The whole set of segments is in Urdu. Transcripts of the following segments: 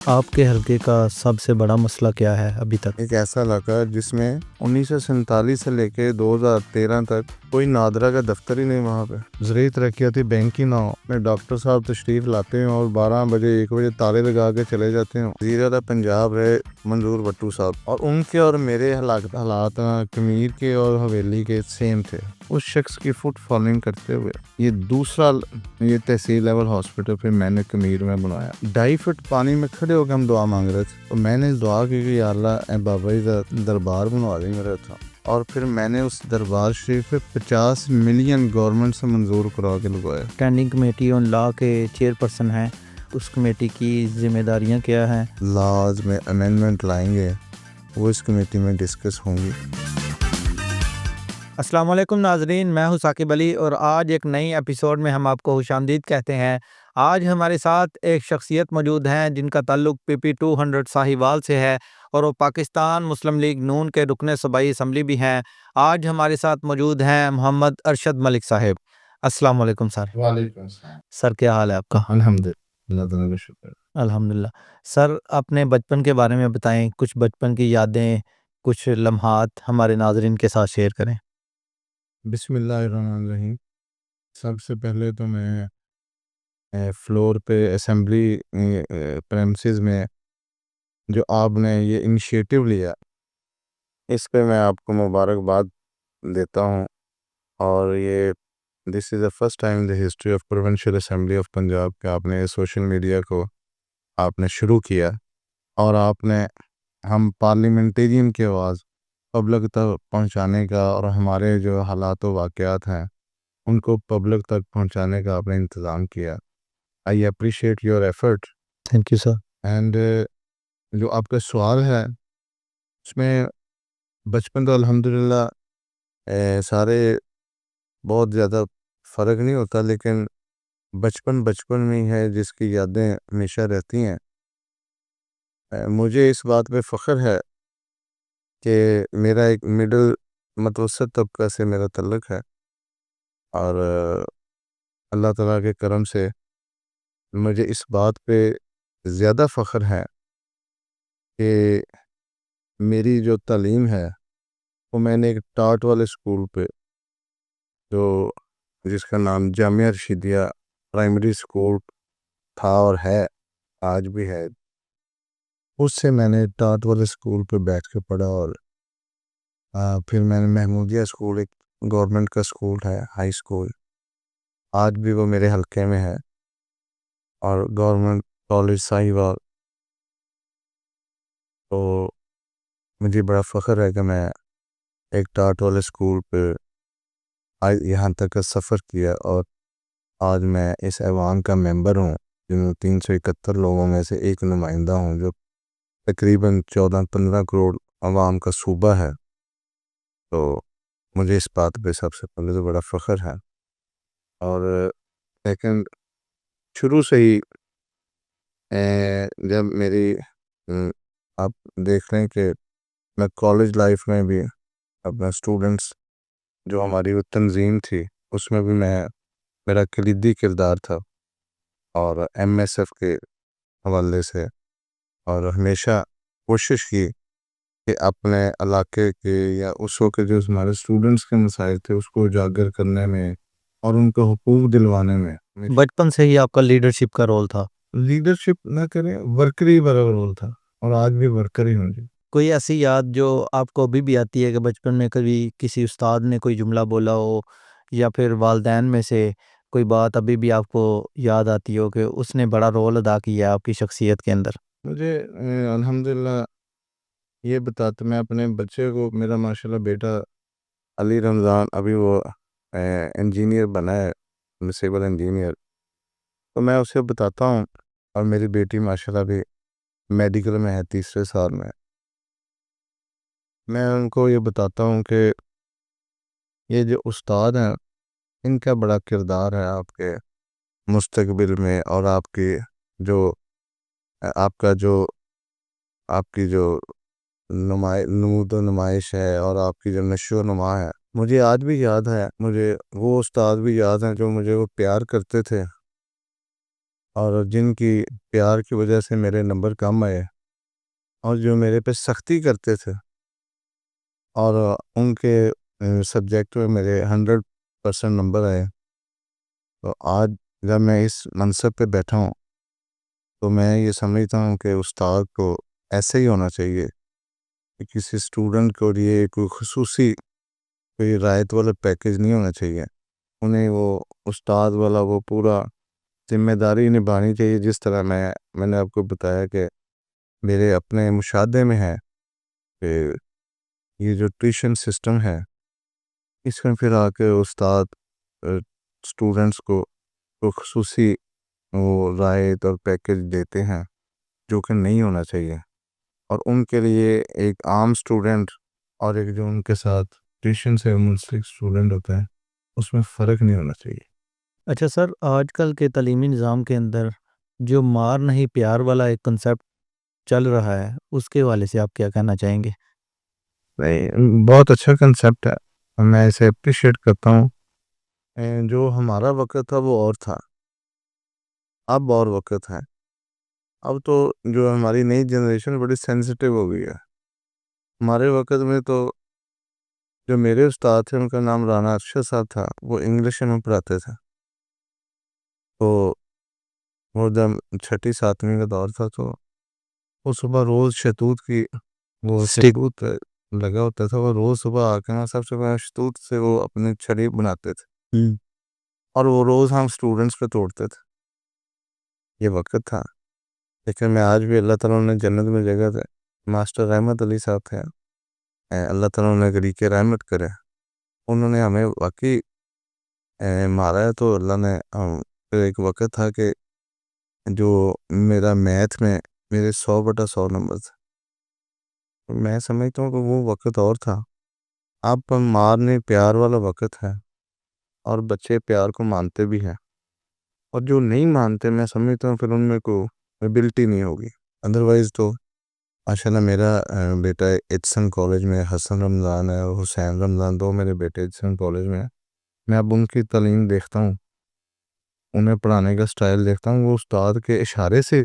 آپ کے حلقے کا سب سے بڑا مسئلہ کیا ہے ابھی تک؟ ایک ایسا علاقہ ہے جس میں 1947 سے لے کے 2013 تک کوئی نادرا کا دفتر ہی نہیں وہاں پہ زرعی ترقیاتی بینک ہی نہ ہو میں ڈاکٹر صاحب تشریف لاتے ہیں اور 12 بجے 1 بجے تالے لگا کے چلے جاتے ہیں. وزیر اعلیٰ پنجاب رہے منظور بٹو صاحب، اور ان کے اور میرے حالات کمیر کے اور حویلی کے سیم تھے. اس شخص کی فٹ فالوئنگ کرتے ہوئے یہ دوسرا تحصیل لیول ہاسپٹل پھر میں نے کمیر میں بنایا. 2.5 فٹ پانی میں کھڑے ہو کے ہم دعا مانگ رہے تھے، تو میں نے دعا کی کہ یا اللہ اے بابا جی دا دربار بنوا دیں میرا تھا. اور پھر میں نے اس دربار شریف پہ 50 ملین گورنمنٹ سے منظور کرا کے لگوایا. اسٹینڈنگ کمیٹی آن لا کے چیئرپرسن ہیں، اس کمیٹی کی ذمہ داریاں کیا ہیں؟ لاز میں امینڈمنٹ لائیں گے، وہ اس کمیٹی میں ڈسکس ہوں گی. السلام علیکم ناظرین، میں ہوں ثاقب علی اور آج ایک نئی ایپیسوڈ میں ہم آپ کو خوش آمدید کہتے ہیں. آج ہمارے ساتھ ایک شخصیت موجود ہیں جن کا تعلق PP 200 ساہیوال سے ہے اور وہ پاکستان مسلم لیگ نون کے رکن صوبائی اسمبلی بھی ہیں. آج ہمارے ساتھ موجود ہیں محمد ارشد ملک صاحب. السلام علیکم سر. وعلیکم السلام. سر کیا حال ہے آپ کا؟ الحمدللہ، اللہ تعالیٰ کا شکر. الحمدللہ. سر اپنے بچپن کے بارے میں بتائیں، کچھ بچپن کی یادیں، کچھ لمحات ہمارے ناظرین کے ساتھ شیئر کریں. بسم اللہ الرحمن الرحیم. سب سے پہلے تو میں فلور پہ اسمبلی پریمسز میں جو آپ نے یہ انیشیٹو لیا، اس پہ میں آپ کو مبارکباد دیتا ہوں. اور یہ this is the first time in the history of provincial assembly of Punjab کہ آپ نے سوشل میڈیا کو آپ نے شروع کیا، اور آپ نے ہم پارلیمنٹیرین کی آواز پبلک تک پہنچانے کا اور ہمارے جو حالات و واقعات ہیں ان کو پبلک تک پہنچانے کا آپ نے انتظام کیا. I appreciate your effort. Thank you sir. And جو آپ کا سوال ہے اس میں بچپن تو الحمدللہ سارے بہت زیادہ فرق نہیں ہوتا، لیکن بچپن میں ہی ہے جس کی یادیں ہمیشہ رہتی ہیں. مجھے اس بات پہ فخر ہے کہ میرا ایک مڈل متوسط طبقہ سے میرا تعلق ہے، اور اللہ تعالیٰ کے کرم سے مجھے اس بات پہ زیادہ فخر ہے کہ میری جو تعلیم ہے وہ میں نے ایک ٹاٹ والے اسکول پہ، جو جس کا نام جامعہ رشیدیہ پرائمری اسکول تھا اور ہے آج بھی ہے، اس سے میں نے ٹاٹ والے اسکول پہ بیٹھ کے پڑھا. اور پھر میں نے محمودیہ اسکول، ایک گورنمنٹ کا اسکول ہے ہائی اسکول، آج بھی وہ میرے حلقے میں ہے، اور گورنمنٹ کالج ساہیوال. تو مجھے بڑا فخر ہے کہ میں ایک ٹاٹ والے اسکول پہ یہاں تک کا سفر کیا، اور آج میں اس ایوان کا ممبر ہوں جن میں 371 لوگوں میں سے ایک نمائندہ ہوں، جو تقریباً 14-15 کروڑ عوام کا صوبہ ہے. تو مجھے اس بات پہ سب سے پہلے تو بڑا فخر ہے. اور لیکن شروع سے ہی جب میری آپ دیکھ رہے ہیں کہ میں کالج لائف میں بھی اپنا اسٹوڈنٹس جو ہماری وہ تنظیم تھی اس میں بھی میرا کلیدی کردار تھا، اور MSF کے حوالے سے، اور ہمیشہ کوشش کی کہ اپنے علاقے کے یا اس وقت جو ہمارے اسٹوڈنٹس کے مسائل تھے اس کو اجاگر کرنے میں اور ان کو حقوق دلوانے میں. بچپن سے ہی آپ کا لیڈرشپ کا رول تھا؟ لیڈرشپ نہ کریں، ورکری والا رول تھا، اور آج بھی ورکر ہی ہوں. جی کوئی ایسی یاد جو آپ کو ابھی بھی آتی ہے کہ بچپن میں کبھی کسی استاد نے کوئی جملہ بولا ہو، یا پھر والدین میں سے کوئی بات ابھی بھی آپ کو یاد آتی ہو کہ اس نے بڑا رول ادا کیا ہے آپ کی شخصیت کے اندر؟ مجھے الحمدللہ یہ بتاتا، میں اپنے بچے کو، میرا ماشاءاللہ بیٹا علی رمضان ابھی وہ انجینئر بنا ہے، سول انجینئر، تو میں اسے بتاتا ہوں، اور میری بیٹی ماشاءاللہ بھی میڈیکل میں ہے، 3رے سال میں. میں ان کو یہ بتاتا ہوں کہ یہ جو استاد ہیں ان کا بڑا کردار ہے آپ کے مستقبل میں، اور آپ کی جو آپ کی جو نمود و نمائش ہے اور آپ کی جو نشو و نما ہے. مجھے آج بھی یاد ہے، مجھے وہ استاد بھی یاد ہیں جو مجھے وہ پیار کرتے تھے، اور جن کی پیار کی وجہ سے میرے نمبر کم آئے اور جو میرے پہ سختی کرتے تھے اور ان کے سبجیکٹ میں میرے 100% نمبر آئے، تو آج جب میں اس منصب پہ بیٹھا ہوں تو میں یہ سمجھتا ہوں کہ استاد کو ایسے ہی ہونا چاہیے کہ کسی اسٹوڈنٹ کو لیے کوئی خصوصی کوئی رعایت والا پیکیج نہیں ہونا چاہیے، انہیں وہ استاد والا وہ پورا ذمہ داری نبھانی چاہیے، جس طرح میں نے آپ کو بتایا کہ میرے اپنے مشاہدے میں ہے کہ یہ جو ٹیوشن سسٹم ہے اس میں پھر آ کے استاد اسٹوڈنٹس کو خصوصی وہ رعایت اور پیکیج دیتے ہیں جو کہ نہیں ہونا چاہیے، اور ان کے لیے ایک عام اسٹوڈنٹ اور ایک جو ان کے ساتھ ٹیوشن سے منسلک اسٹوڈنٹ ہوتا ہے اس میں فرق نہیں ہونا چاہیے۔ اچھا سر، آج کل کے تعلیمی نظام کے اندر جو مار نہیں پیار والا ایک کنسیپٹ چل رہا ہے، اس کے حوالے سے آپ کیا کہنا چاہیں گے؟ نہیں، بہت اچھا کنسیپٹ ہے، میں اسے اپریشیٹ کرتا ہوں۔ جو ہمارا وقت تھا وہ اور تھا، اب اور وقت ہے۔ اب تو جو ہماری نئی جنریشن بڑی سینسیٹیو ہو گئی ہے۔ ہمارے وقت میں تو جو میرے استاد تھے ان کا نام رانا ارشد صاحب تھا، وہ انگلش میں پڑھاتے تھے، تو وہ جب 6ٹی 7ویں کا دور تھا تو وہ صبح روز شتوت کی وہ شتوت لگا ہوتا تھا، وہ روز صبح آ کے نا سب سے پہلے شتوت سے وہ اپنی چھڑی بناتے تھے اور وہ روز ہم اسٹوڈنٹس پہ توڑتے تھے۔ یہ وقت تھا، لیکن میں آج بھی اللہ تعالیٰ نے جنت میں جگہ تھے ماسٹر رحمت علی صاحب تھے، اللہ تعالیٰ نے غریق رحمت کرے، انہوں نے ہمیں واقعی مارا ہے۔ تو اللہ نے پھر ایک وقت تھا کہ جو میرا میتھ میں میرے 100/100 نمبر تھے، میں سمجھتا ہوں کہ وہ وقت اور تھا۔ اب پر مارنے پیار والا وقت ہے اور بچے پیار کو مانتے بھی ہیں، اور جو نہیں مانتے میں سمجھتا ہوں پھر ان میں کوئی ایبلٹی نہیں ہوگی۔ ادروائز تو ماشاءاللہ میرا بیٹا ایچسن کالج میں، حسن رمضان ہے اور حسین رمضان، دو میرے بیٹے ایچسن کالج میں ہیں۔ میں اب ان کی تعلیم دیکھتا ہوں، انہیں پڑھانے کا سٹائل دیکھتا ہوں، وہ استاد کے اشارے سے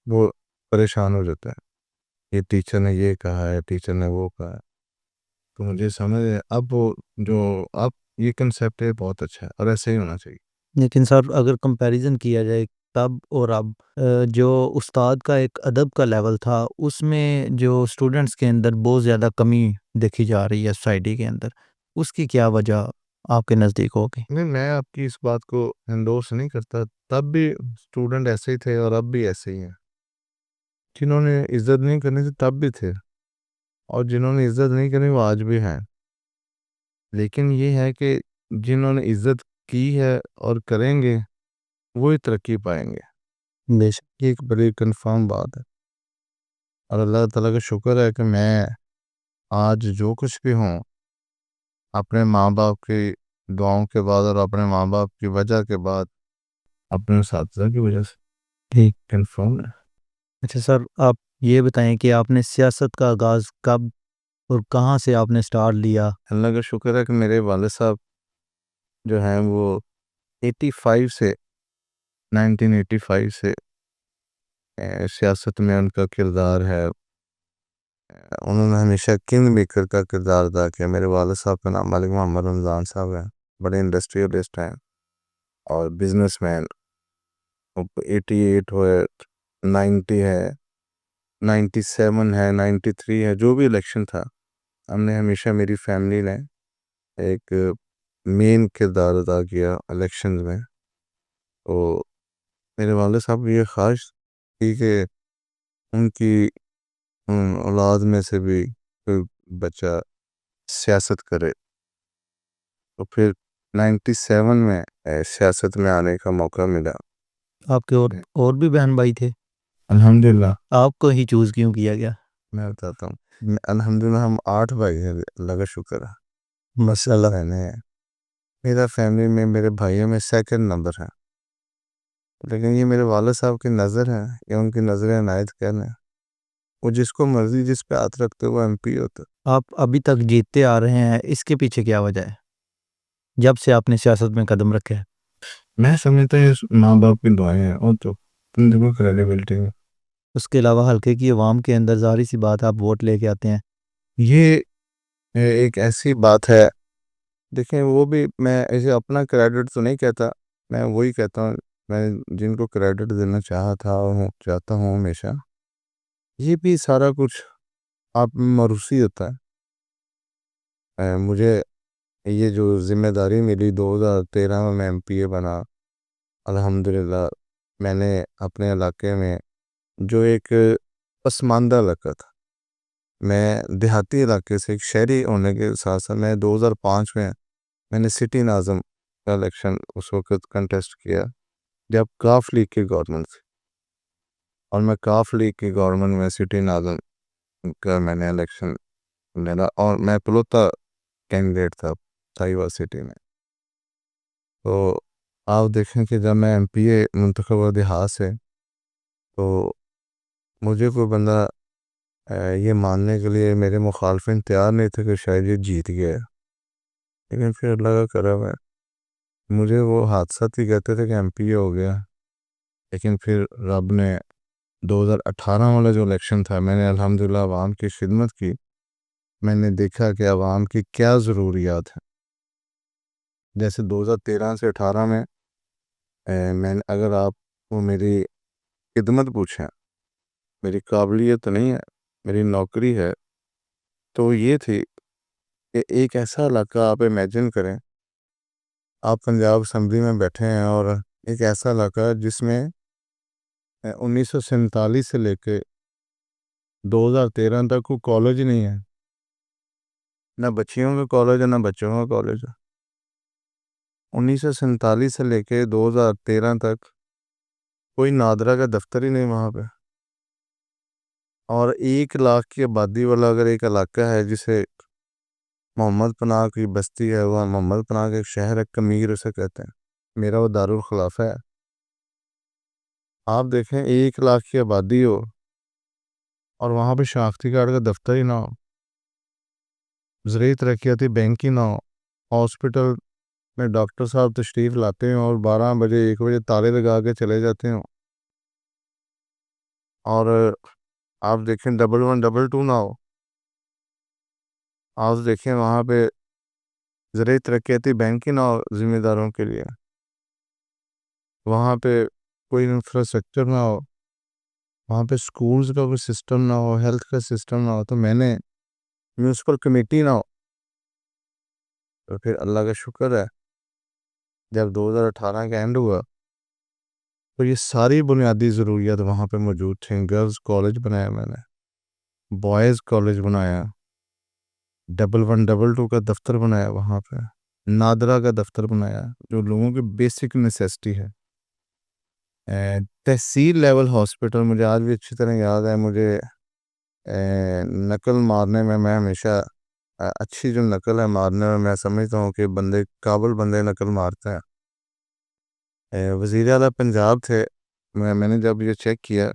وہ پریشان ہو جاتا ہے، یہ ٹیچر نے یہ کہا ہے، ٹیچر نے وہ کہا ہے، تو مجھے سمجھ اب وہ جو اب یہ کنسیپٹ ہے بہت اچھا ہے اور ایسے ہی ہونا چاہیے۔ لیکن سر اگر کمپیریزن کیا جائے تب اور اب، جو استاد کا ایک ادب کا لیول تھا اس میں جو اسٹوڈنٹس کے اندر بہت زیادہ کمی دیکھی جا رہی ہے سوسائٹی کے اندر، اس کی کیا وجہ آپ کے نزدیک ہوگی؟ نہیں، میں آپ کی اس بات کو انڈورس نہیں کرتا، تب بھی اسٹوڈنٹ ایسے ہی تھے اور اب بھی ایسے ہی ہیں۔ جنہوں نے عزت نہیں کرنی تھی تب بھی تھے، اور جنہوں نے عزت نہیں کرنی وہ آج بھی ہیں، لیکن یہ ہے کہ جنہوں نے عزت کی ہے اور کریں گے وہی ترقی پائیں گے، بے شک۔ یہ ایک بڑی کنفرم بات ہے۔ اور اللہ تعالیٰ کا شکر ہے کہ میں آج جو کچھ بھی ہوں اپنے ماں باپ کی دعاؤں کے بعد اور اپنے ماں باپ کی وجہ کے بعد، اپنے اساتذہ کی وجہ سے ٹھیک۔ کنفرم ہے۔ اچھا سر، آپ یہ بتائیں کہ آپ نے سیاست کا آغاز کب اور کہاں سے آپ نے سٹارٹ لیا؟ اللہ کا شکر ہے کہ میرے والد صاحب جو ہیں وہ 1985 سے سیاست میں ان کا کردار ہے۔ انہوں نے ہمیشہ کنگ میکر کا کردار ادا کیا۔ میرے والد صاحب کا نام ملک محمد رمضان صاحب ہیں، بڑے انڈسٹریلسٹ ہیں اور بزنس مین۔ 88 ہوئے، 90 ہے، 97 ہے، 93 ہے، جو بھی الیکشن تھا ہم نے ہمیشہ، میری فیملی نے ایک مین کردار ادا کیا الیکشنز میں۔ تو میرے والد صاحب کی یہ خواہش تھی کہ ان کی اولاد میں سے بھی کوئی بچہ سیاست کرے، تو پھر 97 میں سیاست میں آنے کا موقع ملا۔ آپ کے اور بھی بہن بھائی تھے؟ الحمدللہ۔ آپ کو ہی چوز کیوں کیا گیا؟ میں بتاتا ہوں، الحمدللہ ہم 8 بھائی ہیں، اللہ کا شکر ہے، ماشاءاللہ۔ بہنیں ہیں۔ میرا فیملی میں میرے بھائیوں میں سیکنڈ نمبر ہے، لیکن یہ میرے والد صاحب کی نظر ہے یا ان کی نظر عنایت کہنا ہے، وہ جس کو مرضی جس پہ ہاتھ رکھتے وہ ایم پی ہوتا۔ آپ ابھی تک جیتتے آ رہے ہیں، اس کے پیچھے کیا وجہ ہے جب سے آپ نے سیاست میں قدم رکھے ہے؟ میں سمجھتا ہوں ماں باپ کی دعائیں ہیں، اور تو دیکھو کریڈیبلٹی میں اس کے علاوہ حلقے کی عوام کے اندر ظاہری سی بات ہے آپ ووٹ لے کے آتے ہیں. یہ ایک ایسی بات ہے. دیکھیں وہ بھی میں اسے اپنا کریڈٹ تو نہیں کہتا, میں وہی کہتا ہوں میں جن کو کریڈٹ دینا چاہتا ہوں ہمیشہ. یہ بھی سارا کچھ آپ میں موروثی ہوتا ہے. مجھے یہ جو ذمہ داری ملی 2013 میں ایم پی اے بنا, الحمدللہ میں نے اپنے علاقے میں جو ایک پسماندہ علاقہ تھا, میں دیہاتی علاقے سے ایک شہری ہونے کے ساتھ ساتھ میں 2005 میں نے سٹی ناظم کا الیکشن اس وقت کنٹیسٹ کیا جب کاف لیگ کی گورنمنٹ تھی, اور میں کاف لیگ کی گورنمنٹ میں سٹی ناظم کا میں نے الیکشن لینا, اور میں پلوتا کینڈیڈیٹ تھا سائیوا سٹی میں. تو آپ دیکھیں کہ جب میں ایم پی اے منتخب دیہات سے, تو مجھے کوئی بندہ یہ ماننے کے لیے میرے مخالفین تیار نہیں تھے کہ شاید یہ جیت گیا ہے, لیکن پھر اللہ کا کرم ہے, مجھے وہ حادثات ہی کہتے تھے کہ ایم پی اے ہو گیا. لیکن پھر رب نے 2018 والا جو الیکشن تھا, میں نے الحمدللہ عوام کی خدمت کی. میں نے دیکھا کہ عوام کی کیا ضروریات ہیں. جیسے 2013 سے 18 میں اگر آپ کو میری خدمت پوچھیں, میری قابلیت نہیں ہے, میری نوکری ہے, تو یہ تھی کہ ایک ایسا علاقہ آپ امیجن کریں, آپ پنجاب اسمبلی میں بیٹھے ہیں اور ایک ایسا علاقہ جس میں 1947 سے لے کے 2013 تک کوئی کالج نہیں ہے, نہ بچیوں کا کالج ہے نہ بچوں کا کالج ہے. 1947 سے لے کے 2013 تک کوئی نادرا کا دفتر ہی نہیں وہاں پہ. اور 1 لاکھ کی آبادی والا اگر ایک علاقہ ہے جسے محمد پناہ کی بستی ہے, وہ محمد پناہ کا ایک شہر ہے, کمیر اسے کہتے ہیں, میرا وہ دارالخلافہ ہے. آپ دیکھیں 1 لاکھ کی آبادی ہو اور وہاں پہ شناختی کارڈ کا دفتر ہی نہ ہو, زرعی ترقیاتی بینک ہی نہ ہو, ہاسپٹل میں ڈاکٹر صاحب تشریف لاتے ہیں اور 12 بجے 1 بجے تالے لگا کے چلے جاتے ہیں, اور آپ دیکھیں 1122 نہ ہو. آپ دیکھیں وہاں پہ زرعی ترقیاتی بینک ہی نہ ہو ذمہ داروں کے لیے, وہاں پہ کوئی انفراسٹرکچر نہ ہو, وہاں پہ سکولز کا کوئی سسٹم نہ ہو, ہیلتھ کا سسٹم نہ ہو, تو میں نے میونسپل کمیٹی نہ ہو. تو پھر اللہ کا شکر ہے جب 2018 کا اینڈ ہوا تو یہ ساری بنیادی ضروریات وہاں پہ موجود تھیں. گرلز کالج بنایا میں نے, بوائز کالج بنایا, 1122 کا دفتر بنایا, وہاں پہ نادرا کا دفتر بنایا جو لوگوں کی بیسک نیسیسٹی ہے. تحصیل لیول ہاسپٹل مجھے آج بھی اچھی طرح یاد ہے. مجھے نقل مارنے میں ہمیشہ اچھی جو نقل ہے مارنے میں سمجھتا ہوں کہ قابل بندے نقل مارتے ہیں. وزیر اعلیٰ پنجاب تھے, میں نے جب یہ چیک کیا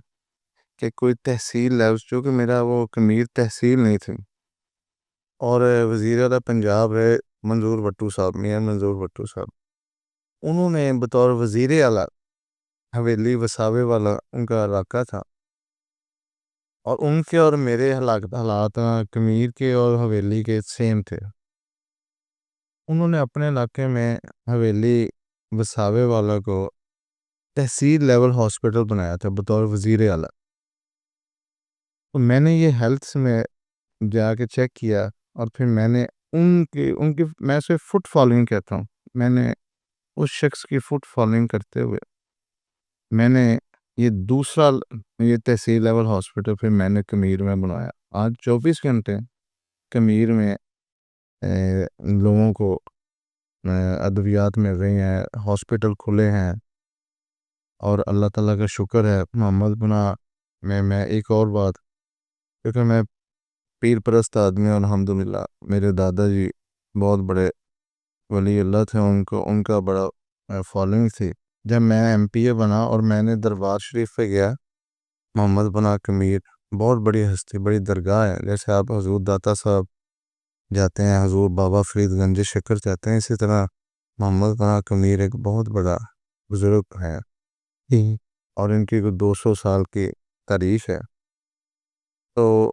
کہ کوئی تحصیل لیول, چونکہ میرا وہ کمیر تحصیل نہیں تھی, اور وزیر اعلیٰ پنجاب رہے منظور وٹو صاحب, میاں منظور وٹو صاحب, انہوں نے بطور وزیر اعلیٰ حویلی وساوے والا ان کا علاقہ تھا, اور ان کے اور میرے حالات کمیر کے اور حویلی کے سیم تھے. انہوں نے اپنے علاقے میں حویلی وساوے والا کو تحصیل لیول ہاسپٹل بنایا تھا بطور وزیر اعلیٰ. تو میں نے یہ ہیلتھ میں جا کے چیک کیا, اور پھر میں نے ان کی میں اسے فٹ فالوئنگ کہتا ہوں, میں نے اس شخص کی فٹ فالوئنگ کرتے ہوئے میں نے یہ تحصیل لیول ہاسپٹل پھر میں نے کمیر میں بنایا. آج 24 گھنٹے کمیر میں لوگوں کو ادویات مل رہی ہیں, ہاسپٹل کھلے ہیں, اور اللہ تعالیٰ کا شکر ہے. محمد پناہ میں ایک اور بات, کیونکہ میں پیر پرست آدمی ہوں الحمدللہ, میرے دادا جی بہت بڑے ولی اللہ تھے, ان کا بڑا فالوئنگ تھی. جب میں ایم پی اے بنا اور میں نے دربار شریف پہ گیا, محمد پناہ کمیر بہت بڑی ہستی, بڑی درگاہ ہے. جیسے آپ حضور داتا صاحب جاتے ہیں, حضور بابا فرید گنج شکر جاتے ہیں, اسی طرح محمد پناہ کمیر ایک بہت بڑا بزرگ ہے. اور ان کی 200 سال کی تاریخ ہے. تو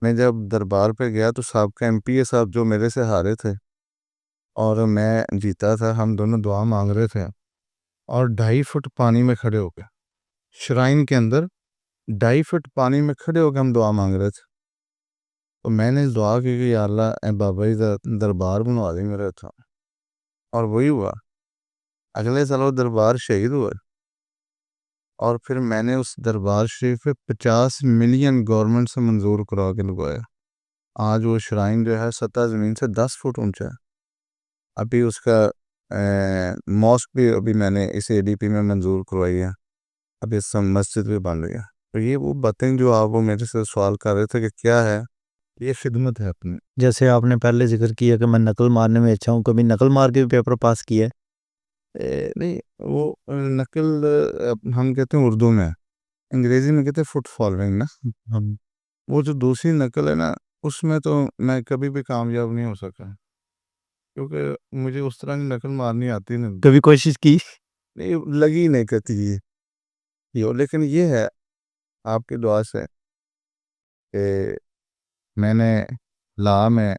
میں جب دربار پہ گیا تو سابقہ ایم پی اے صاحب جو میرے سے ہارے تھے اور میں جیتا تھا، ہم دونوں دعا مانگ رہے تھے اور 2.5 فٹ پانی میں کھڑے ہو گئے شرائن کے اندر. 2.5 فٹ پانی میں کھڑے ہو کے ہم دعا مانگ رہے تھے. تو میں نے دعا کی کہ یا اللہ اے بابا جی دربار بنوا دی میرے تھا، اور وہی ہوا. اگلے سال وہ دربار شہید ہوئے اور پھر میں نے اس دربار شریف پہ 50 ملین گورنمنٹ سے منظور کرا کے لگوایا. آج وہ شرائن جو ہے سطح زمین سے 10 فٹ اونچا ہے. ابھی اس کا ماسک بھی ابھی میں نے اس اے ڈی پی میں منظور کروائی ہے. ابھی اس مسجد بھی بن رہی ہے. تو یہ وہ باتیں جو آپ وہ میرے سے سوال کر رہے تھے کہ کیا ہے، یہ خدمت ہے اپنی. جیسے آپ نے پہلے ذکر کیا کہ میں نقل مارنے میں اچھا ہوں، کبھی نقل مار کے بھی پیپر پاس کیا ہے؟ نہیں، وہ نقل ہم کہتے ہیں اردو میں، انگریزی میں کہتے ہیں فٹ فالوئنگ نا. وہ جو دوسری نقل ہے نا، اس میں تو میں کبھی بھی کامیاب نہیں ہو سکا، کیونکہ مجھے اس طرح کی نقل مارنی آتی نہیں. کبھی کوشش کی؟ نہیں، لگی نہیں کرتی یہ. لیکن یہ ہے آپ کی دعا سے کہ میں نے لا میں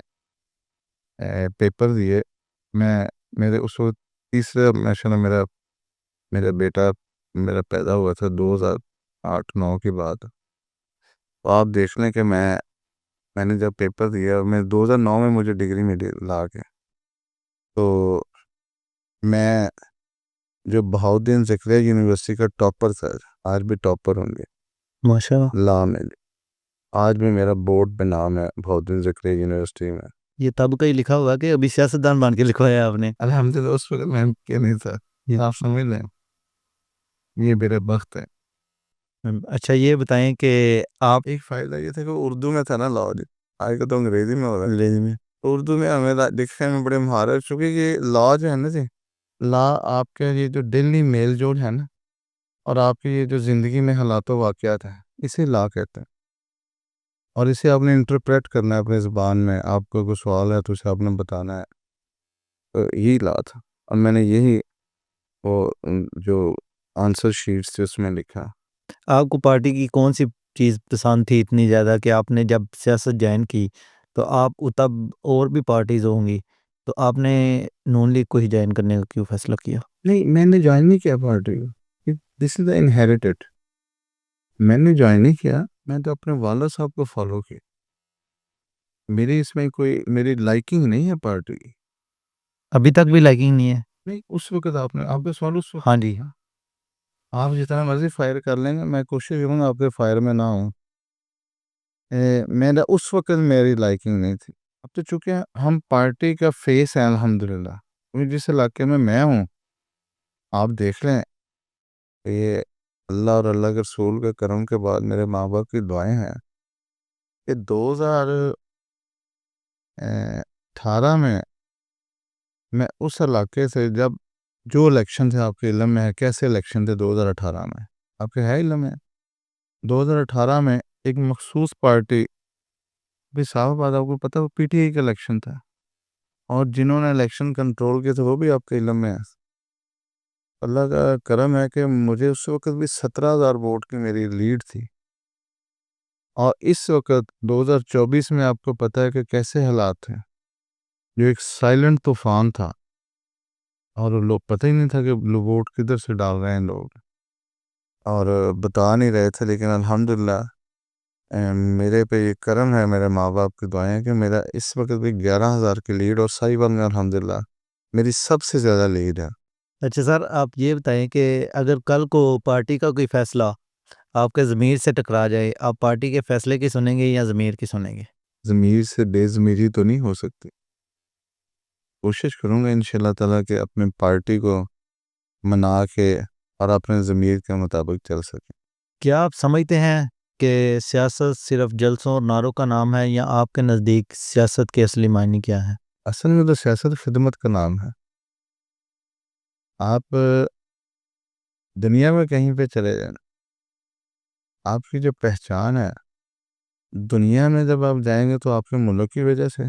پیپر دیے. میرے اس وقت تیسرا ماشاءاللہ میرا بیٹا میرا پیدا ہوا تھا 2008-9 کی بات. تو آپ دیکھ لیں کہ میں نے جب پیپر دیا، میں 2009 میں مجھے ڈگری ملی لا کے. تو میں جو بہاؤدین زکریا یونیورسٹی کا ٹاپر تھا، آج بھی ٹاپر ہوں گے ماشاءاللہ. لا میں. آج بھی میرا بورڈ پہ نام ہے بہاؤدین زکریا یونیورسٹی میں. یہ تب کا ہی لکھا ہوا کہ ابھی سیاستدان بن کے لکھوایا آپ نے؟ الحمدللہ اس وقت میں کیا نہیں تھا. آپ سمجھ لیں، یہ میرے بخت ہے. اچھا یہ بتائیں کہ آپ ایک فائدہ یہ تھا کہ اردو میں تھا نا لا. آج کا تو انگریزی میں ہو رہا ہے. انگریزی میں، اردو میں ہمیں لکھنے میں بڑے مہارت، چونکہ یہ لا جو ہے نا جی، لا آپ کے یہ جو ڈیلی میل جوڑ ہے نا، اور آپ کی یہ جو زندگی میں حالات و واقعات ہیں، اسے لا کہتے ہیں. اور اسے آپ نے انٹرپریٹ کرنا ہے اپنے زبان میں. آپ کو کوئی سوال ہے تو اسے آپ نے بتانا ہے. تو یہی لا تھا، اور میں نے یہی وہ جو آنسر شیٹس تھے اس میں لکھا. آپ کو پارٹی کی کون سی چیز پسند تھی اتنی زیادہ کہ آپ نے جب سیاست جوائن کی تو آپ تب اور بھی پارٹیز ہوں گی، تو آپ نے نون لیگ کو ہی جوائن کرنے کا کیوں فیصلہ کیا؟ نہیں، میں نے جوائن نہیں کیا پارٹی کو. دس از انہیریٹڈ. میں نے جوائن نہیں کیا، میں تو اپنے والد صاحب کو فالو کیا. میری اس میں کوئی میری لائکنگ نہیں ہے پارٹی کی. ابھی تک بھی لائکنگ نہیں ہے؟ نہیں، اس وقت آپ کا سوال اس وقت. ہاں جی ہاں. آپ جتنا مرضی فائر کر لیں گے، میں کوشش کروں گا آپ کے فائر میں نہ ہوں. میرا اس وقت میری لائکنگ نہیں تھی. اب تو چونکہ ہم پارٹی کا فیس ہیں الحمدللہ. جس علاقے میں ہوں، آپ دیکھ لیں، یہ اللہ اور اللہ کے رسول کے کرم کے بعد میرے ماں باپ کی دعائیں ہیں کہ 2018 میں اس علاقے سے جو الیکشن تھے، آپ کے علم میں ہے کیسے الیکشن تھے 2018 میں؟ آپ کے ہے علم ہے 2018 میں ایک مخصوص پارٹی بھی صاحب بات آپ کو پتہ، وہ پی ٹی آئی کا الیکشن تھا، اور جنہوں نے الیکشن کنٹرول کیا تھے وہ بھی آپ کے علم میں ہے. اللہ کا کرم ہے کہ مجھے اس وقت بھی 17,000 ووٹ کی میری لیڈ تھی. اور اس وقت 2024 میں آپ کو پتہ ہے کہ کیسے حالات تھے. جو ایک سائلنٹ طوفان تھا، اور لوگ پتہ ہی نہیں تھا کہ ووٹ کدھر سے ڈال رہے ہیں لوگ، اور بتا نہیں رہے تھے. لیکن الحمدللہ میرے پہ یہ کرم ہے، میرے ماں باپ کی دعائیں کہ میرا اس وقت بھی 11,000 کی لیڈ، اور ساہیوال میں الحمدللہ میری سب سے زیادہ لیڈ ہے. اچھا سر، آپ یہ بتائیں کہ اگر کل کو پارٹی کا کوئی فیصلہ آپ کے ضمیر سے ٹکرا جائے، آپ پارٹی کے فیصلے کی سنیں گے یا ضمیر کی سنیں گے؟ ضمیر سے بے ضمیری تو نہیں ہو سکتی. کوشش کروں گا انشاءاللہ تعالیٰ کہ اپنے پارٹی کو منا کے اور اپنے ضمیر کے مطابق چل سکیں. کیا آپ سمجھتے ہیں کہ سیاست صرف جلسوں اور نعروں کا نام ہے، یا آپ کے نزدیک سیاست کے اصلی معنی کیا ہے؟ اصل میں تو سیاست خدمت کا نام ہے. آپ دنیا میں کہیں پہ چلے جائیں، آپ کی جو پہچان ہے دنیا میں، جب آپ جائیں گے تو آپ کے ملک کی وجہ سے.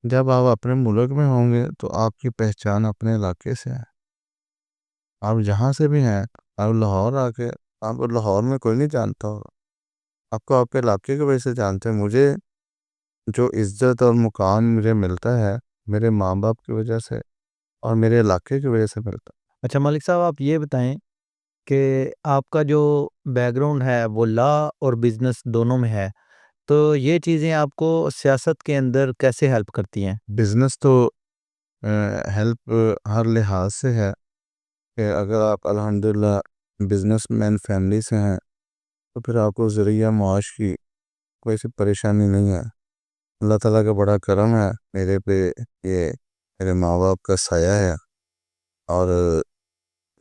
جب آپ اپنے ملک میں ہوں گے تو آپ کی پہچان اپنے علاقے سے ہے. آپ جہاں سے بھی ہیں، آپ لاہور آ کے آپ کو لاہور میں کوئی نہیں جانتا ہوگا، آپ کو آپ کے علاقے کی وجہ سے جانتے ہیں۔ مجھے جو عزت اور مقام مجھے ملتا ہے میرے ماں باپ کی وجہ سے اور میرے علاقے کی وجہ سے ملتا ہے۔ اچھا ملک صاحب، آپ یہ بتائیں کہ آپ کا جو بیک گراؤنڈ ہے وہ لا اور بزنس دونوں میں ہے، تو یہ چیزیں آپ کو سیاست کے اندر کیسے ہیلپ کرتی ہیں؟ بزنس تو ہیلپ ہر لحاظ سے ہے کہ اگر آپ الحمدللہ بزنس مین فیملی سے ہیں تو پھر آپ کو ذریعہ معاش کی کوئی سی پریشانی نہیں ہے۔ اللہ تعالیٰ کا بڑا کرم ہے میرے پہ، یہ میرے ماں باپ کا سایہ ہے، اور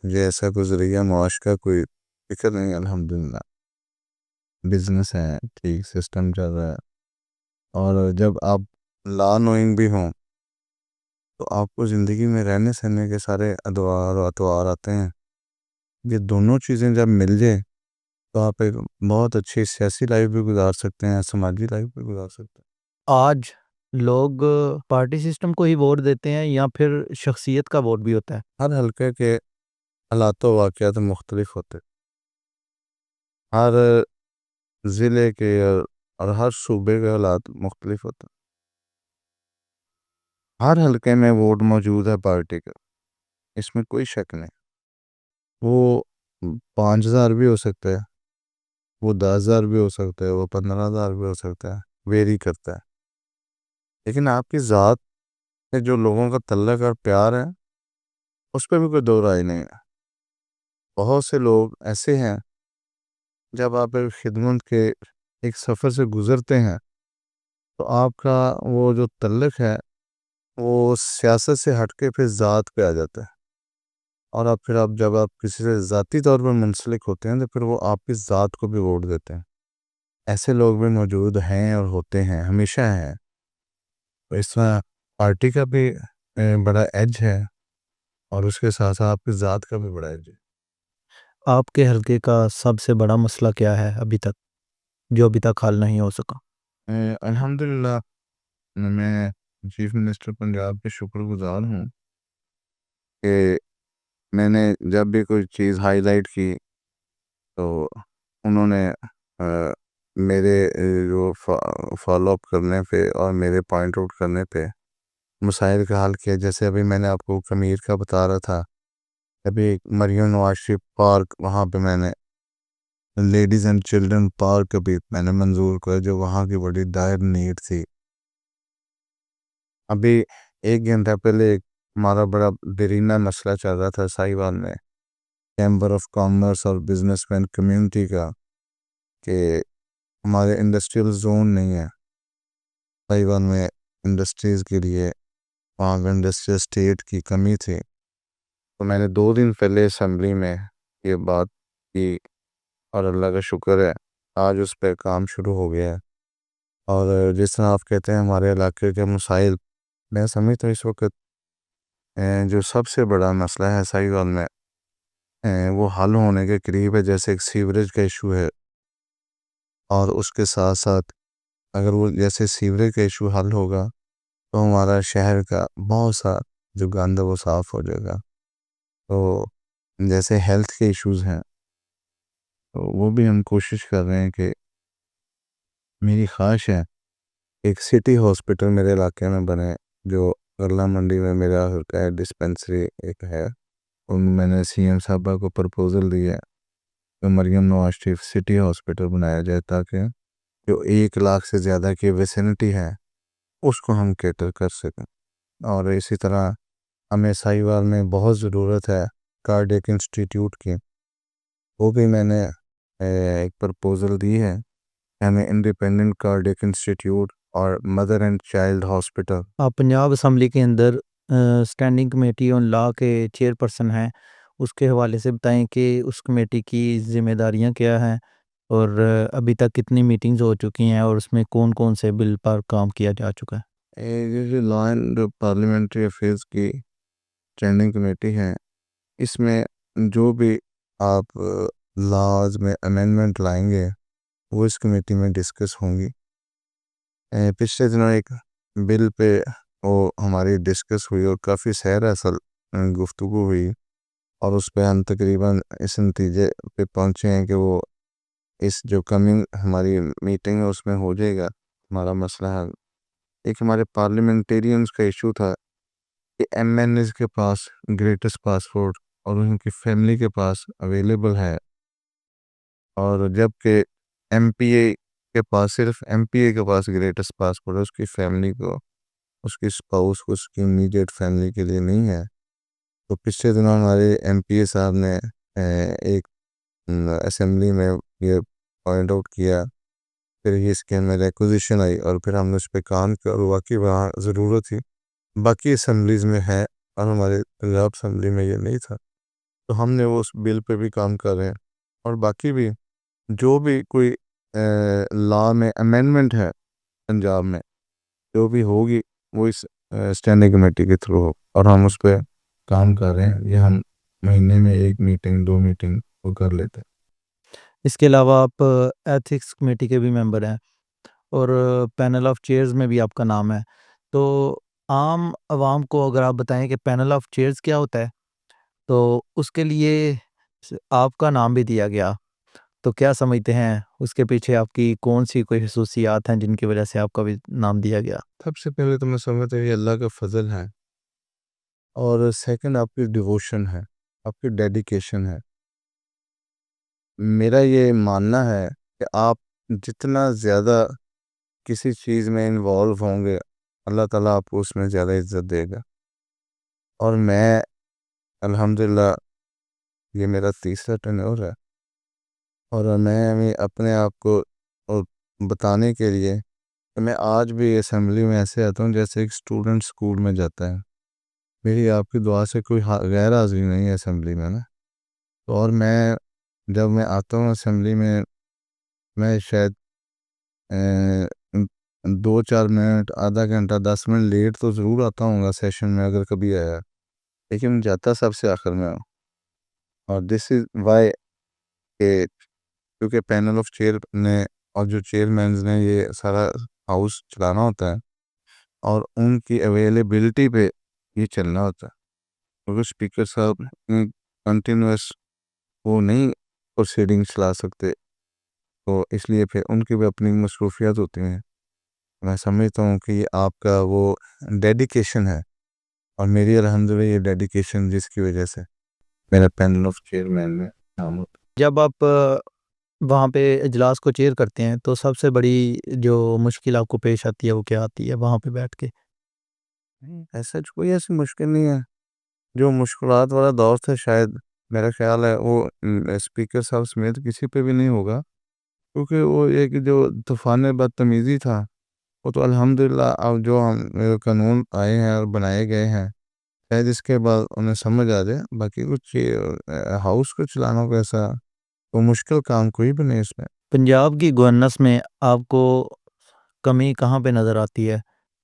مجھے ایسا کوئی ذریعہ معاش کا کوئی فکر نہیں ہے۔ الحمدللہ بزنس ہے، ٹھیک سسٹم چل رہا ہے، اور جب آپ لا نوئنگ بھی ہوں تو آپ کو زندگی میں رہنے سہنے کے سارے ادوار و اطوار آتے ہیں۔ یہ دونوں چیزیں جب مل جائیں تو آپ ایک بہت اچھی سیاسی لائف بھی گزار سکتے ہیں، سماجی لائف بھی گزار سکتے ہیں۔ آج لوگ پارٹی سسٹم کو ہی ووٹ دیتے ہیں یا پھر شخصیت کا ووٹ بھی ہوتا ہے؟ ہر حلقے کے حالات و واقعات مختلف ہوتے، ہر ضلع کے اور ہر صوبے کے حالات مختلف ہوتے، ہر حلقے میں ووٹ موجود ہے پارٹی کا، اس میں کوئی شک نہیں۔ وہ 5,000 بھی ہو سکتا ہے، وہ 10,000 بھی ہو سکتا ہے، وہ 15,000 بھی ہو سکتا ہے، ویری کرتا ہے، لیکن آپ کی ذات سے جو لوگوں کا تعلق اور پیار ہے اس پہ بھی کوئی دو رائے نہیں ہے۔ بہت سے لوگ ایسے ہیں جب آپ ایک خدمت کے ایک سفر سے گزرتے ہیں تو آپ کا وہ جو تعلق ہے وہ سیاست سے ہٹ کے پھر ذات پہ آ جاتا ہے، اور جب آپ کسی سے ذاتی طور پر منسلک ہوتے ہیں تو پھر وہ آپ کی ذات کو بھی ووٹ دیتے ہیں۔ ایسے لوگ بھی موجود ہیں اور ہوتے ہیں، ہمیشہ ہیں۔ تو اس طرح پارٹی کا بھی بڑا ایج ہے، اور اس کے ساتھ ساتھ آپ کی ذات کا بھی بڑا ایج ہے۔ آپ کے حلقے کا سب سے بڑا مسئلہ کیا ہے ابھی تک جو ابھی تک حل نہیں ہو سکا؟ الحمدللہ میں چیف منسٹر پنجاب کے شکر گزار ہوں کہ میں نے جب بھی کوئی چیز ہائی لائٹ کی تو انہوں نے میرے جو فالو اپ کرنے پہ اور میرے پوائنٹ آؤٹ کرنے پہ مسائل کا حل کیا۔ جیسے ابھی میں نے آپ کو کمیر کا بتا رہا تھا، ابھی مریم نواز شریف پارک، وہاں پہ میں نے لیڈیز اینڈ چلڈرن پارک بھی میں نے منظور کیا، جو وہاں کی بڑی دائر نیڈ تھی۔ ابھی 1 گھنٹہ پہلے ہمارا بڑا دیرینہ مسئلہ چل رہا تھا ساہیوال میں، چیمبر آف کامرس اور بزنس مین کمیونٹی کا، کہ ہمارے انڈسٹریل زون نہیں ہے ساہیوال میں انڈسٹریز کے لیے، وہاں پہ انڈسٹریل اسٹیٹ کی کمی تھی۔ تو میں نے 2 دن پہلے اسمبلی میں یہ بات کی، اور اللہ کا شکر ہے آج اس پہ کام شروع ہو گیا ہے۔ اور جس طرح آپ کہتے ہیں ہمارے علاقے کے مسائل، میں سمجھتا ہوں اس وقت جو سب سے بڑا مسئلہ ہے ساہیوال میں وہ حل ہونے کے قریب ہے۔ جیسے ایک سیوریج کا ایشو ہے، اور اس کے ساتھ ساتھ اگر وہ جیسے سیوریج کا ایشو حل ہوگا تو ہمارا شہر کا بہت سا جو گند ہے وہ صاف ہو جائے گا۔ تو جیسے ہیلتھ کے ایشوز ہیں تو وہ بھی ہم کوشش کر رہے ہیں کہ میری خواہش ہے ایک سٹی ہاسپٹل میرے علاقے میں بنے، جو غلہ منڈی میں میرا ڈسپنسری ایک ہے، ان میں نے سی ایم صاحبہ کو پرپوزل دی ہے کہ مریم نواز شریف سٹی ہاسپٹل بنایا جائے، تاکہ جو 1 لاکھ سے زیادہ کی ویسینٹی ہے اس کو ہم کیٹر کر سکیں۔ اور اسی طرح ہمیں ساہیوال میں بہت ضرورت ہے کارڈیک انسٹیٹیوٹ کی، وہ بھی میں نے ایک پرپوزل دی ہے کہ ہمیں انڈیپینڈنٹ کارڈیک انسٹیٹیوٹ اور مدر اینڈ چائلڈ ہاسپٹل۔ آپ پنجاب اسمبلی کے اندر اسٹینڈنگ کمیٹی آن لا کے چیئرپرسن ہیں، اس کے حوالے سے بتائیں کہ اس کمیٹی کی ذمہ داریاں کیا ہیں، اور ابھی تک کتنی میٹنگز ہو چکی ہیں، اور اس میں کون کون سے بل پر کام کیا جا چکا ہے؟ یہ جو لا اینڈ پارلیمنٹری افیئرس کی اسٹینڈنگ کمیٹی ہے، اس میں جو بھی آپ لاز میں امینڈمنٹ لائیں گے وہ اس کمیٹی میں ڈسکس ہوں گی۔ پچھلے دنوں ایک بل پہ وہ ہماری ڈسکس ہوئی اور کافی سیر اصل گفتگو ہوئی، اور اس پہ ہم تقریباً اس نتیجے پہ پہنچے ہیں کہ وہ اس جو کمنگ ہماری میٹنگ ہے اس میں ہو جائے گا ہمارا مسئلہ حل۔ ایک ہمارے پارلیمنٹیرینز کا ایشو تھا کہ ایم این ایز کے پاس گریٹسٹ پاسپورٹ اور ان کی فیملی کے پاس اویلیبل ہے، اور جب کہ ایم پی اے کے پاس صرف ایم پی اے کے پاس گریٹسٹ پاسپورٹ ہے، اس کی فیملی کو، اس کی اسپاؤس کو، اس کی امیڈیٹ فیملی کے لیے نہیں ہے۔ تو پچھلے دنوں ہمارے ایم پی اے صاحب نے ایک اسمبلی میں یہ پوائنٹ آؤٹ کیا، پھر یہ اس کے اندر ریکوزیشن آئی اور پھر ہم نے اس پہ کام کیا، اور واقعی وہاں ضرورت تھی۔ باقی اسمبلیز میں ہے اور ہمارے پنجاب اسمبلی میں یہ نہیں تھا، تو ہم نے وہ اس بل پہ بھی کام کر رہے ہیں، اور باقی بھی جو بھی کوئی لا میں امینڈمنٹ ہے پنجاب میں جو بھی ہوگی وہ اس اسٹینڈنگ کمیٹی کے تھرو ہو، اور ہم اس پہ کام کر رہے ہیں۔ یہ ہم مہینے میں 1 میٹنگ 2 میٹنگ وہ کر لیتے ہیں۔ اس کے علاوہ آپ ایتھکس کمیٹی کے بھی ممبر ہیں اور پینل آف چیئرز میں بھی آپ کا نام ہے، تو عام عوام کو اگر آپ بتائیں کہ پینل آف چیئرز کیا ہوتا ہے تو اس کے لیے آپ کا نام بھی دیا گیا، تو کیا سمجھتے ہیں اس کے پیچھے آپ کی کون سی کوئی خصوصیات ہیں جن کی وجہ سے آپ کا بھی نام دیا گیا؟ سب سے پہلے تو میں سمجھتا ہوں یہ اللہ کا فضل ہے، اور سیکنڈ آپ کی ڈیووشن ہے، آپ کی ڈیڈیکیشن ہے۔ میرا یہ ماننا ہے کہ آپ جتنا زیادہ کسی چیز میں انوالو ہوں گے اللہ تعالیٰ آپ کو اس میں زیادہ عزت دے گا، اور میں الحمدللہ یہ میرا تیسرا ٹینیور ہے، اور میں اپنے آپ کو بتانے کے لیے کہ میں آج بھی اسمبلی میں ایسے آتا ہوں جیسے ایک اسٹوڈنٹ اسکول میں جاتا ہے۔ میری آپ کی دعا سے کوئی غیر حاضری نہیں ہے اسمبلی میں نا، تو اور میں جب میں آتا ہوں اسمبلی میں شاید 2-4 منٹ، آدھا گھنٹہ، 10 منٹ لیٹ تو ضرور آتا ہوں گا سیشن میں اگر کبھی آیا، لیکن جاتا سب سے آخر میں ہوں۔ اور دس از وائی کہ کیونکہ پینل آف چیئر نے اور جو چیئرمینز نے یہ سارا ہاؤس چلانا ہوتا ہے، اور ان کی اویلیبلٹی پہ یہ چلنا ہوتا ہے، کیونکہ اسپیکر صاحب کنٹینیوس وہ نہیں پروسیڈنگ چلا سکتے، تو اس لیے پھر ان کی بھی اپنی مصروفیات ہوتی ہیں۔ میں سمجھتا ہوں کہ یہ آپ کا وہ ڈیڈیکیشن ہے، اور میری الحمدللہ یہ ڈیڈیکیشن جس کی وجہ سے میرا پینل آف چیئرمین میں نام ہوتا ہے۔ جب آپ وہاں پہ اجلاس کو چیئر کرتے ہیں تو سب سے بڑی جو مشکل آپ کو پیش آتی ہے وہ کیا آتی ہے وہاں پہ بیٹھ کے؟ ایسا کوئی ایسی مشکل نہیں ہے، جو مشکلات والا دور تھا شاید میرا خیال ہے وہ اسپیکر صاحب سمیت کسی پہ بھی نہیں ہوگا، کیونکہ وہ ایک جو طوفان بدتمیزی تھا وہ تو الحمدللہ اب جو ہم قانون آئے ہیں اور بنائے گئے ہیں شاید اس کے بعد انہیں سمجھ آ جائے۔ باقی کچھ ہاؤس کو چلانا کو ایسا تو مشکل کام کوئی بھی نہیں اس میں۔ پنجاب کی گورننس میں آپ کو کمی کہاں پہ نظر آتی ہے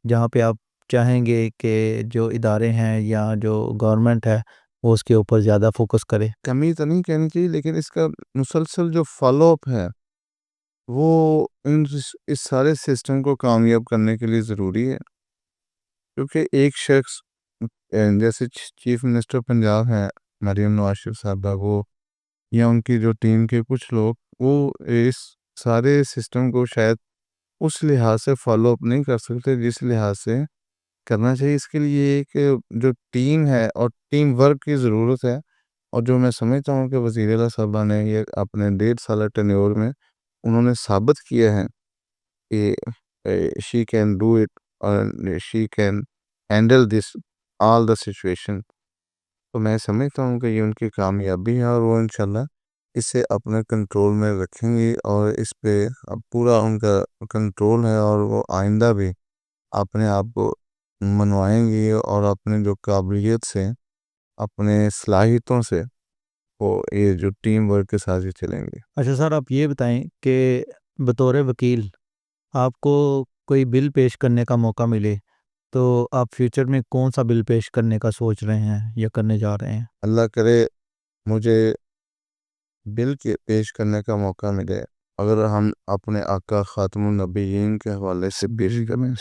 جہاں پہ آپ چاہیں گے کہ جو ادارے ہیں یا جو گورنمنٹ ہے وہ اس کے اوپر زیادہ فوکس کرے؟ کمی تو نہیں کہنی چاہیے، لیکن اس کا مسلسل جو فالو اپ ہے وہ اس سارے سسٹم کو کامیاب کرنے کے لیے ضروری ہے، کیونکہ ایک شخص جیسے چیف منسٹر پنجاب ہیں مریم نواز شریف صاحبہ، وہ یا ان کی جو ٹیم کے کچھ لوگ وہ اس سارے سسٹم کو شاید اس لحاظ سے فالو اپ نہیں کر سکتے جس لحاظ سے کرنا چاہیے۔ اس کے لیے ایک جو ٹیم ہے اور ٹیم ورک کی ضرورت ہے، اور جو میں سمجھتا ہوں کہ وزیر اعلیٰ صاحبہ نے یہ اپنے 1.5 سالہ ٹینیور میں انہوں نے ثابت کیا ہے کہ شی کین ڈو اٹ اور she can handle this all the situation, تو میں سمجھتا ہوں کہ یہ ان کی کامیابی ہے، اور وہ انشاءاللہ اسے اپنے کنٹرول میں رکھیں گی، اور اس پہ پورا ان کا کنٹرول ہے، اور وہ آئندہ بھی اپنے آپ کو منوائیں گی اور اپنے جو قابلیت سے اپنے صلاحیتوں سے وہ یہ جو ٹیم ورک کے ساتھ ہی چلیں گے۔ اچھا سر، آپ یہ بتائیں کہ بطور وکیل آپ کو کوئی بل پیش کرنے کا موقع ملے تو آپ فیوچر میں کون سا بل پیش کرنے کا سوچ رہے ہیں یا کرنے جا رہے ہیں؟ اللہ کرے مجھے بل کے پیش کرنے کا موقع ملے، اگر ہم اپنے آقا خاتم النبیین کے حوالے سے پیش کریں،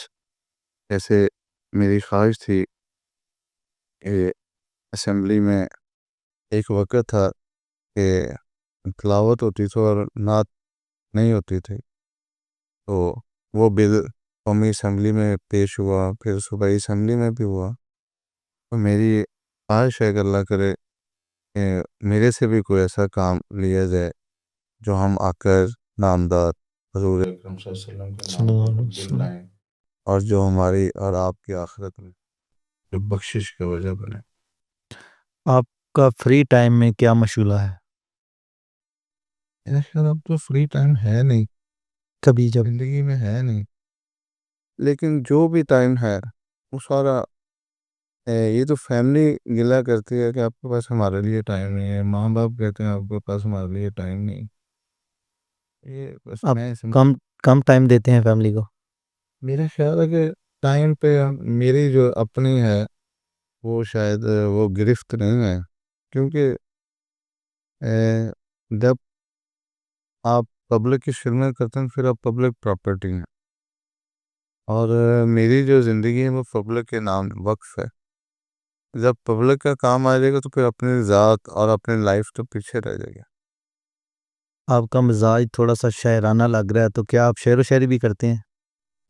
جیسے میری خواہش تھی کہ اسمبلی میں ایک وقت تھا کہ تلاوت ہوتی تھی اور نعت نہیں ہوتی تھی، تو وہ بل قومی اسمبلی میں پیش ہوا، پھر صوبائی اسمبلی میں بھی ہوا۔ تو میری خواہش ہے کہ اللہ کرے کہ میرے سے بھی کوئی ایسا کام لیا جائے جو ہم آ کر نامدار حضور اکرم صلی اللہ علیہ وسلم کے نام پر بل لائیں، اور جو ہماری اور آپ کی آخرت میں جو بخشش کا وجہ بنے۔ آپ کا فری ٹائم میں کیا مشغلہ ہے؟ میرا خیال اب تو فری ٹائم ہے نہیں، کبھی جب زندگی میں ہے نہیں، لیکن جو بھی ٹائم ہے وہ سارا یہ تو فیملی گلا کرتی ہے کہ آپ کے پاس ہمارے لیے ٹائم نہیں ہے، ماں باپ کہتے ہیں آپ کے پاس ہمارے لیے ٹائم نہیں، یہ بس آپ میں کم ٹائم دیتے ہیں فیملی کو؟ میرا خیال ہے کہ ٹائم پہ میری جو اپنی ہے وہ شاید وہ گرفت نہیں ہے، کیونکہ جب آپ پبلک کی خدمت کرتے ہیں پھر آپ پبلک پراپرٹی ہیں، اور میری جو زندگی ہے وہ پبلک کے نام وقف ہے۔ جب پبلک کا کام آ جائے گا تو پھر اپنی ذات اور اپنی لائف تو پیچھے رہ جائے گا۔ آپ کا مزاج تھوڑا سا شاعرانہ لگ رہا ہے، تو کیا آپ شعر و شاعری بھی کرتے ہیں؟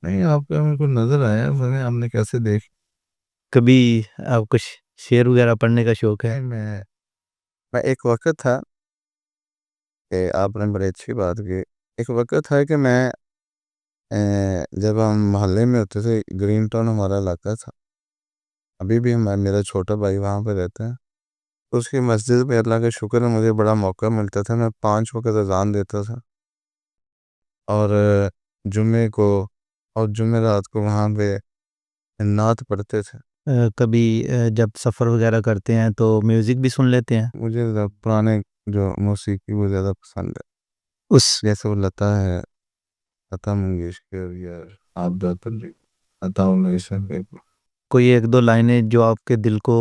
نہیں، آپ کا میرے کو نظر آیا، میں نے آپ نے کیسے دیکھ، کبھی آپ کو شعر وغیرہ پڑھنے کا شوق ہے؟ میں ایک وقت تھا کہ آپ نے بڑی اچھی بات کی، ایک وقت تھا کہ میں جب ہم محلے میں ہوتے تھے، گرین ٹاؤن ہمارا علاقہ تھا، ابھی بھی میرا چھوٹا بھائی وہاں پہ رہتا ہے، اس کی مسجد پہ اللہ کا شکر ہے مجھے بڑا موقع ملتا تھا، میں 5 وقت اذان دیتا تھا، اور جمعے کو اور جمعرات کو وہاں پہ نعت پڑھتے تھے۔ کبھی جب سفر وغیرہ کرتے ہیں تو میوزک بھی سن لیتے ہیں؟ مجھے پرانے جو موسیقی وہ زیادہ پسند ہے، اس جیسے وہ لتا ہے، لتا منگیشکر یا عابدہ عطا اللہ عیسیٰ کے۔ کوئی ایک دو لائنیں جو آپ کے دل کو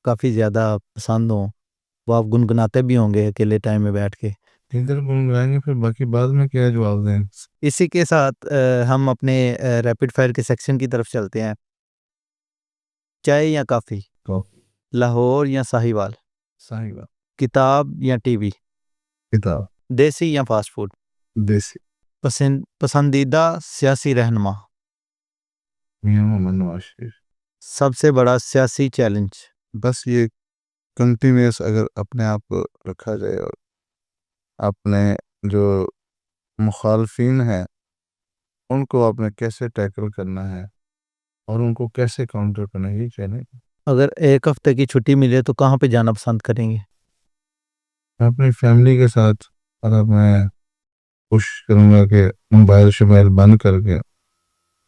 کافی زیادہ پسند ہوں، وہ آپ گنگناتے بھی ہوں گے اکیلے ٹائم میں بیٹھ کے؟ ادھر گنگنائیں گے، پھر باقی بعد میں کیا جواب دیں؟ اسی کے ساتھ ہم اپنے ریپڈ فائر کے سیکشن کی طرف چلتے ہیں۔ چائے یا کافی؟ لاہور یا ساہیوال؟ صحیح کتاب یا ٹی وی؟ کتاب۔ دیسی یا فاسٹ فوڈ؟ دیسی۔ پسندیدہ سیاسی رہنما؟ میاں محمد نواز شریف۔ سب سے بڑا سیاسی چیلنج؟ بس یہ کنٹینیوس اگر اپنے آپ کو رکھا جائے اور اپنے جو مخالفین ہیں ان کو آپ نے کیسے ٹیکل کرنا ہے اور ان کو کیسے کاؤنٹر کرنا ہے، یہ چیلنج۔ اگر ایک ہفتے کی چھٹی ملے تو کہاں پہ جانا پسند کریں گے؟ میں اپنی فیملی کے ساتھ، اور اب میں کوشش کروں گا کہ موبائل شمائل بند کر کے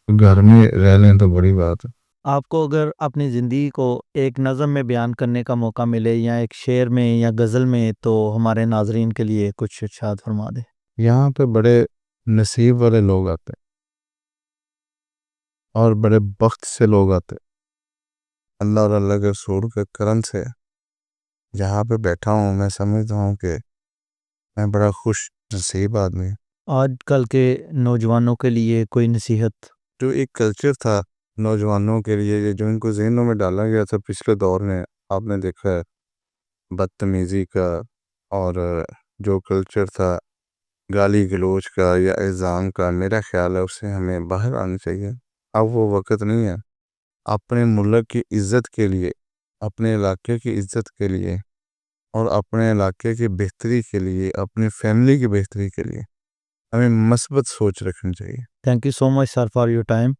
گھر میں رہ لیں تو بڑی بات ہے۔ آپ کو اگر اپنی زندگی کو ایک نظم میں بیان کرنے کا موقع ملے، یا ایک شعر میں یا غزل میں، تو ہمارے ناظرین کے لیے کچھ ارشاد فرما دیں۔ یہاں پہ بڑے نصیب والے لوگ آتے ہیں اور بڑے بخت سے لوگ آتے ہیں، اللہ اور اللہ کے رسول کے کرم سے جہاں پہ بیٹھا ہوں میں سمجھتا ہوں کہ میں بڑا خوش نصیب آدمی ہوں۔ آج کل کے نوجوانوں کے لیے کوئی نصیحت؟ جو ایک کلچر تھا نوجوانوں کے لیے جو ان کو ذہنوں میں ڈالا گیا تھا پچھلے دور میں، آپ نے دیکھا ہے بدتمیزی کا، اور جو کلچر تھا گالی گلوچ کا یا الزام کا، میرا خیال ہے اس سے ہمیں باہر آنا چاہیے۔ اب وہ وقت نہیں ہے، اپنے ملک کی عزت کے لیے، اپنے علاقے کی عزت کے لیے، اور اپنے علاقے کی بہتری کے لیے، اپنی فیملی کی بہتری کے لیے ہمیں مثبت سوچ رکھنی چاہیے۔ Thank you so much sir for your time.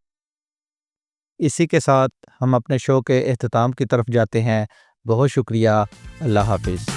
اسی کے ساتھ ہم اپنے شو کے اختتام کی طرف جاتے ہیں۔ بہت شکریہ، اللہ حافظ۔